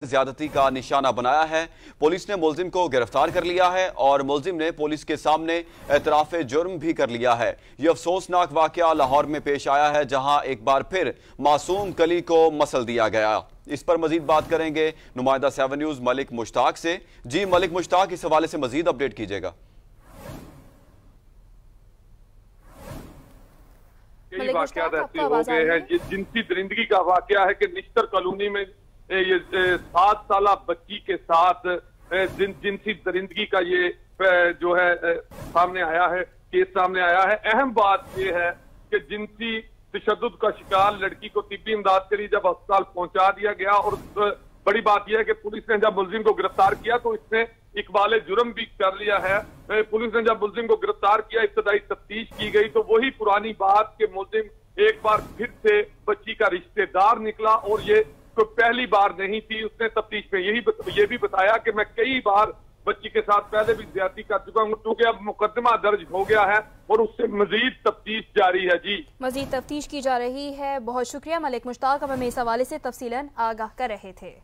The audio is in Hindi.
ज्यादती का निशाना बनाया है। पुलिस ने मुलजिम को गिरफ्तार कर लिया है और मुलजिम ने पुलिस के सामने एतराफ जुर्म भी कर लिया है। यह अफसोसनाक वाकया लाहौर में पेश आया है, जहां एक बार फिर मासूम कली को मसल दिया गया। इस पर मजीद बात करेंगे नुमाइंदा 7 न्यूज मलिक मुश्ताक से। जी मलिक मुश्ताक, इस हवाले से मजीद अपडेट कीजिएगा। कई वाकयात ऐसे हो गए हैं। ये जिनसी दरिंदगी का वाकया है कि निश्तर कॉलोनी में ये 7 साल बच्ची के साथ जिनसी दरिंदगी का ये जो है सामने आया है, केस सामने आया है। अहम बात यह है कि जिनसी तशद्दुद का शिकार लड़की को तिब्बी इमदाद के लिए जब अस्पताल पहुंचा दिया गया, और बड़ी बात यह है कि पुलिस ने जब मुलजिम को गिरफ्तार किया तो इसने इकबाल जुर्म भी कर लिया है। पुलिस ने जब मुलजिम को गिरफ्तार किया, इब्तदाई तफ्तीश की गई तो वही पुरानी बात के मुलजिम एक बार फिर से बच्ची का रिश्तेदार निकला, और ये तो पहली बार नहीं थी। उसने तफ्तीश में ये भी बताया कि मैं कई बार बच्ची के साथ पहले भी ज्यादती कर चुका हूं, क्योंकि अब मुकदमा दर्ज हो गया है और उससे मजीद तफ्तीश जारी है। जी, मजीद तफ्तीश की जा रही है। बहुत शुक्रिया मलिक मुश्ताक, अब हमें इस हवाले से तफसीलन आगाह कर रहे थे।